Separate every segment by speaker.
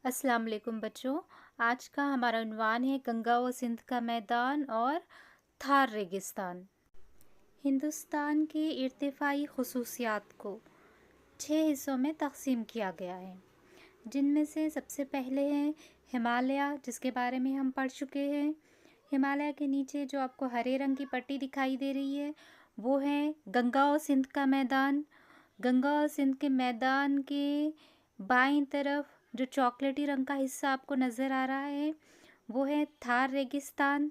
Speaker 1: अस्सलाम वालेकुम बच्चों। आज का हमारा उन्वान है गंगा व सिंध का मैदान और थार रेगिस्तान। हिंदुस्तान के इर्तिफाई खसूसियात को 6 हिस्सों में तकसीम किया गया है, जिनमें से सबसे पहले है हिमालय, जिसके बारे में हम पढ़ चुके हैं। हिमालय के नीचे जो आपको हरे रंग की पट्टी दिखाई दे रही है वो है गंगा और सिंध का मैदान। गंगा और सिंध के मैदान के बाईं तरफ जो चॉकलेटी रंग का हिस्सा आपको नज़र आ रहा है वो है थार रेगिस्तान।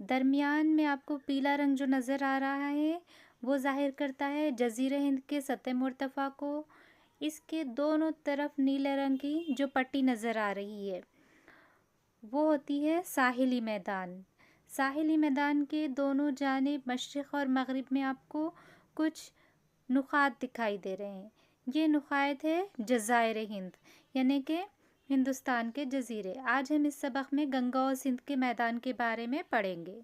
Speaker 1: दरमियान में आपको पीला रंग जो नज़र आ रहा है वो जाहिर करता है जज़ीरे हिंद के सतह मुर्तफ़ा को। इसके दोनों तरफ नीले रंग की जो पट्टी नज़र आ रही है वो होती है साहिली मैदान। साहिली मैदान के दोनों जानिब मशरिक़ और मग़रिब में आपको कुछ नुक़ात दिखाई दे रहे हैं। ये नुक़ात है जज़ाइर हिंद, यानी कि हिंदुस्तान के जज़ीरे। आज हम इस सबक में गंगा और सिंध के मैदान के बारे में पढ़ेंगे।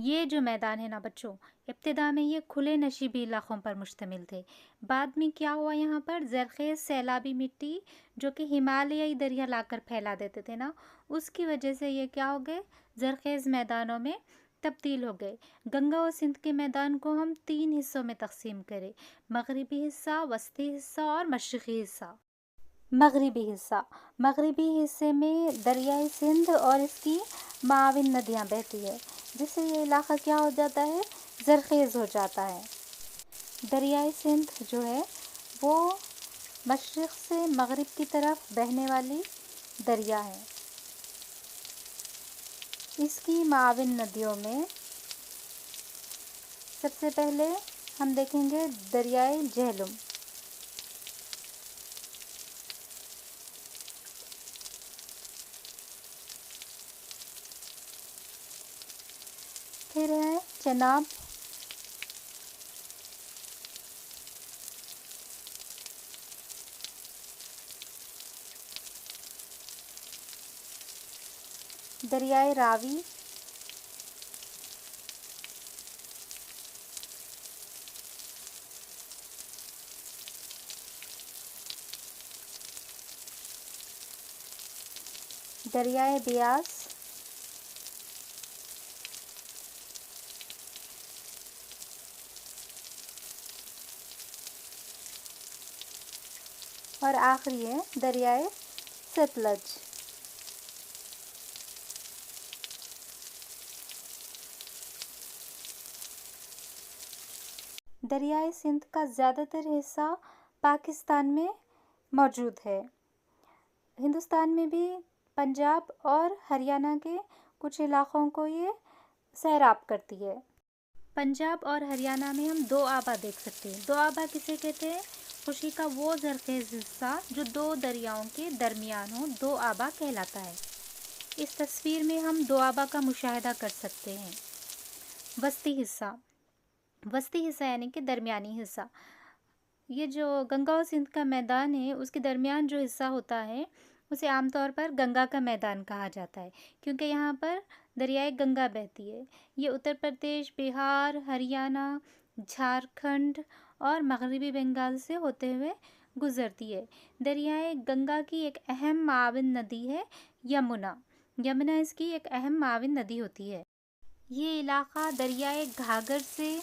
Speaker 1: ये जो मैदान है ना बच्चों, इब्तिदा में ये खुले नशीबी इलाक़ों पर मुश्तमिल थे। बाद में क्या हुआ, यहाँ पर ज़रख़ेज़ सैलाबी मिट्टी जो कि हिमालयी दरिया लाकर फैला देते थे ना, उसकी वजह से ये क्या हो गए, ज़रख़ेज़ मैदानों में तब्दील हो गए। गंगा और सिंध के मैदान को हम 3 हिस्सों में तकसीम करें, मग़रिबी हिस्सा, वस्ती हिस्सा और मशरिक़ी हिस्सा। मग़रिबी हिस्से में दरियाई सिंध और इसकी माविन नदियाँ बहती है, जिससे ये इलाक़ा क्या हो जाता है, ज़रख़ेज़ हो जाता है। दरियाई सिंध जो है वो मशरिक़ से मग़रिब की तरफ बहने वाली दरिया है। इसकी माविन नदियों में सबसे पहले हम देखेंगे दरियाए झेलम। फिर है चनाब, दरियाए रावी, दरियाए बियास, और आखिरी है दरियाए सतलज। दरियाए सिंध का ज़्यादातर हिस्सा पाकिस्तान में मौजूद है। हिंदुस्तान में भी पंजाब और हरियाणा के कुछ इलाक़ों को ये सैराब करती है। पंजाब और हरियाणा में हम दो आबा देख सकते हैं। दो आबा किसे कहते हैं? खुशी का वो ज़रख़ेज़ हिस्सा जो दो दरियाओं के दरमियान हो, दो आबा कहलाता है। इस तस्वीर में हम दो आबा का मुशाहिदा कर सकते हैं। वस्ती हिस्सा यानी कि दरमियानी हिस्सा। ये जो गंगा और सिंध का मैदान है उसके दरमियान जो हिस्सा होता है उसे आमतौर पर गंगा का मैदान कहा जाता है, क्योंकि यहाँ पर दरियाए गंगा बहती है। ये उत्तर प्रदेश, बिहार, हरियाणा, झारखंड और मग़रिबी बंगाल से होते हुए गुज़रती है। दरियाए गंगा की एक अहम माविन नदी है यमुना इसकी एक अहम माविन नदी होती है। ये इलाक़ा दरियाए घाघर से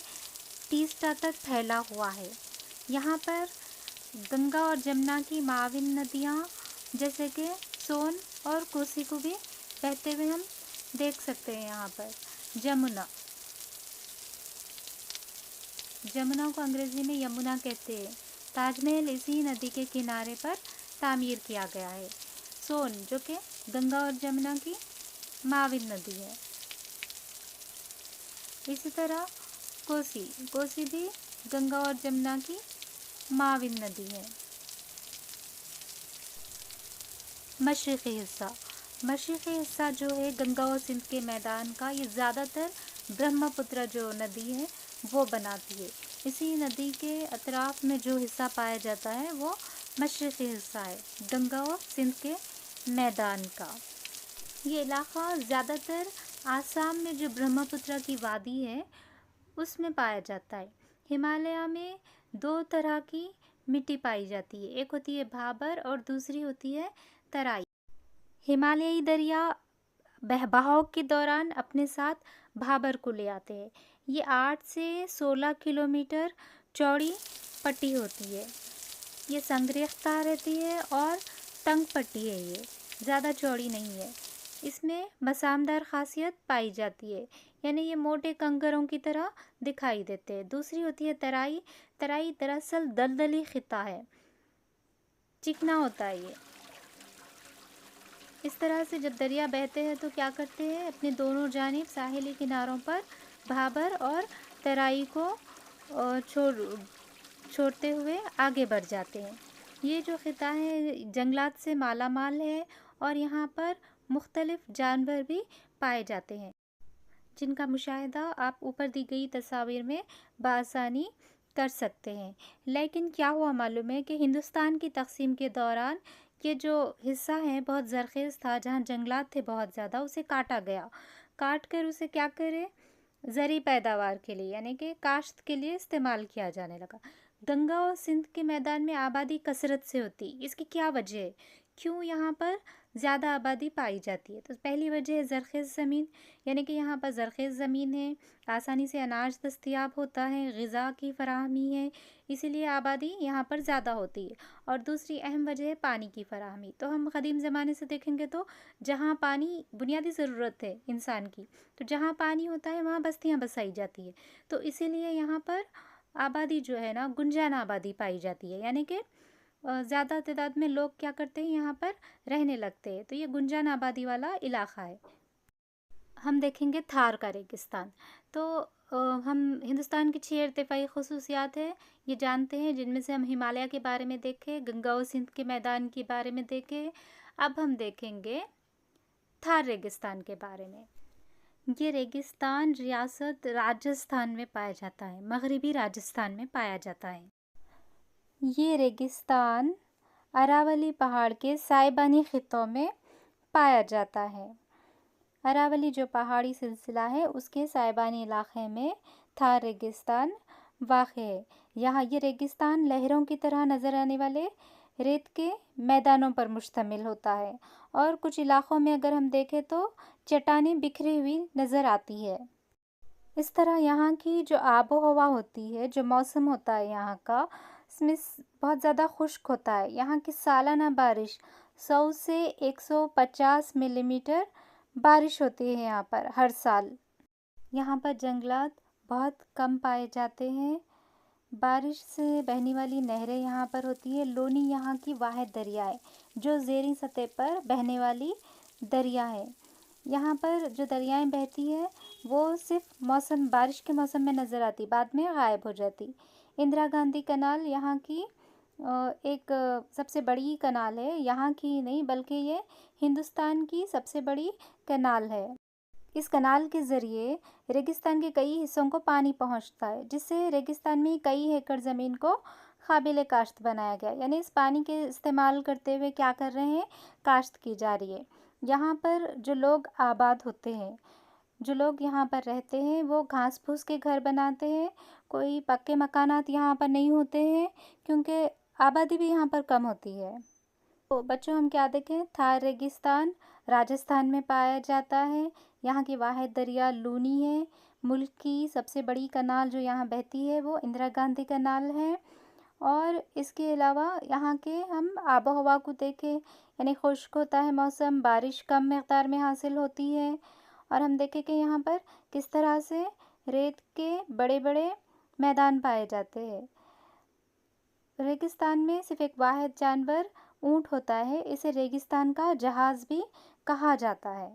Speaker 1: तीस्ता तक फैला हुआ है। यहाँ पर गंगा और जमुना की माविन नदियाँ जैसे कि सोन और कोसी को भी बहते हुए हम देख सकते हैं। यहाँ पर जमुना को अंग्रेज़ी में यमुना कहते हैं। ताजमहल इसी नदी के किनारे पर तामीर किया गया है। सोन जो कि गंगा और जमुना की माविन नदी है। इसी तरह कोसी भी गंगा और जमुना की माविन नदी है। मशरिक़ी हिस्सा जो है गंगा और सिंध के मैदान का, ये ज़्यादातर ब्रह्मपुत्र जो नदी है वो बनाती है। इसी नदी के अतराफ़ में जो हिस्सा पाया जाता है वो मशरिक़ी हिस्सा है गंगा और सिंध के मैदान का। ये इलाक़ा ज़्यादातर आसाम में जो ब्रह्मपुत्र की वादी है उसमें पाया जाता है। हिमालय में 2 तरह की मिट्टी पाई जाती है, एक होती है भाबर और दूसरी होती है तराई। हिमालयी दरिया बहाव के दौरान अपने साथ भाबर को ले आते हैं। ये 8 से 16 किलोमीटर चौड़ी पट्टी होती है। ये संग्रहता रहती है और तंग पट्टी है, ये ज़्यादा चौड़ी नहीं है। इसमें मसामदार खासियत पाई जाती है, यानी ये मोटे कंकरों की तरह दिखाई देते हैं। दूसरी होती है तराई। तराई दरअसल दलदली खिता है, चिकना होता है ये। इस तरह से जब दरिया बहते हैं तो क्या करते हैं, अपने दोनों जानिब साहिली किनारों पर भाबर और तराई को छोड़ते हुए आगे बढ़ जाते हैं। ये जो खिता है जंगलात से माला माल है और यहाँ पर मुख्तलिफ जानवर भी पाए जाते हैं, जिनका मुशाहिदा आप ऊपर दी गई तस्वीर में बआसानी कर सकते हैं। लेकिन क्या हुआ मालूम है कि हिंदुस्तान की तकसीम के दौरान ये जो हिस्सा है बहुत ज़रख़ेज़ था, जहाँ जंगलात थे बहुत ज़्यादा, उसे काटा गया। काट कर उसे क्या करे, ज़री पैदावार के लिए यानी कि काश्त के लिए इस्तेमाल किया जाने लगा। गंगा और सिंध के मैदान में आबादी कसरत से होती, इसकी क्या वजह है, क्यों यहाँ पर ज़्यादा आबादी पाई जाती है? तो पहली वजह है ज़रख़ेज़ ज़मीन, यानी कि यहाँ पर ज़रख़ेज़ ज़मीन है, आसानी से अनाज दस्तयाब होता है, ग़िज़ा की फराहमी है, इसीलिए आबादी यहाँ पर ज़्यादा होती है। और दूसरी अहम वजह है पानी की फराहमी। तो हम क़दीम ज़माने से देखेंगे तो जहाँ पानी बुनियादी ज़रूरत है इंसान की, तो जहाँ पानी होता है वहाँ बस्तियाँ बसाई जाती है। तो इसीलिए यहाँ पर आबादी जो है ना, गुंजान आबादी पाई जाती है, यानी कि ज़्यादा तादाद में लोग क्या करते हैं, यहाँ पर रहने लगते हैं। तो ये गुंजान आबादी वाला इलाक़ा है। हम देखेंगे थार का रेगिस्तान। तो हम हिंदुस्तान की 6 इर्तिफ़ाई ख़ुसूसियात है ये जानते हैं, जिनमें से हम हिमालय के बारे में देखें, गंगा और सिंध के मैदान के बारे में देखें। अब हम देखेंगे थार रेगिस्तान के बारे में। ये रेगिस्तान रियासत राजस्थान में पाया जाता है, मगरबी राजस्थान में पाया जाता है। ये रेगिस्तान अरावली पहाड़ के साइबानी खित्तों में पाया जाता है। अरावली जो पहाड़ी सिलसिला है उसके साइबानी इलाक़े में थार रेगिस्तान वाक़ है। यहाँ ये रेगिस्तान लहरों की तरह नज़र आने वाले रेत के मैदानों पर मुश्तमिल होता है, और कुछ इलाक़ों में अगर हम देखें तो चट्टानें बिखरी हुई नज़र आती है। इस तरह यहाँ की जो आबो हवा होती है, जो मौसम होता है यहाँ का, इसमें बहुत ज़्यादा खुश्क होता है। यहाँ की सालाना बारिश 100 से 150 मिलीमीटर बारिश होती है यहाँ पर हर साल। यहाँ पर जंगलात बहुत कम पाए जाते हैं। बारिश से बहने वाली नहरें यहाँ पर होती है। लोनी यहाँ की वाहिद दरिया है जो ज़ेरी सतह पर बहने वाली दरिया है। यहाँ पर जो दरियाएं बहती है वो सिर्फ बारिश के मौसम में नज़र आती, बाद में गायब हो जाती। इंदिरा गांधी कनाल यहाँ की एक सबसे बड़ी कनाल है, यहाँ की नहीं बल्कि ये हिंदुस्तान की सबसे बड़ी कनाल है। इस कनाल के ज़रिए रेगिस्तान के कई हिस्सों को पानी पहुँचता है, जिससे रेगिस्तान में कई एकड़ ज़मीन को काबिल काश्त बनाया गया। यानी इस पानी के इस्तेमाल करते हुए क्या कर रहे हैं, काश्त की जा रही है। यहाँ पर जो लोग आबाद होते हैं, जो लोग यहाँ पर रहते हैं, वो घास फूस के घर बनाते हैं। कोई पक्के मकानात यहाँ पर नहीं होते हैं, क्योंकि आबादी भी यहाँ पर कम होती है। तो बच्चों हम क्या देखें, थार रेगिस्तान राजस्थान में पाया जाता है। यहाँ की वाहिद दरिया लूनी है। मुल्क की सबसे बड़ी कनाल जो यहाँ बहती है वो इंदिरा गांधी कनाल है। और इसके अलावा यहाँ के हम आबो हवा को देखें, यानी खुश्क होता है मौसम, बारिश कम मकदार में हासिल होती है। और हम देखें कि यहाँ पर किस तरह से रेत के बड़े बड़े मैदान पाए जाते हैं। रेगिस्तान में सिर्फ एक वाहिद जानवर ऊँट होता है। इसे रेगिस्तान का जहाज़ भी कहा जाता है।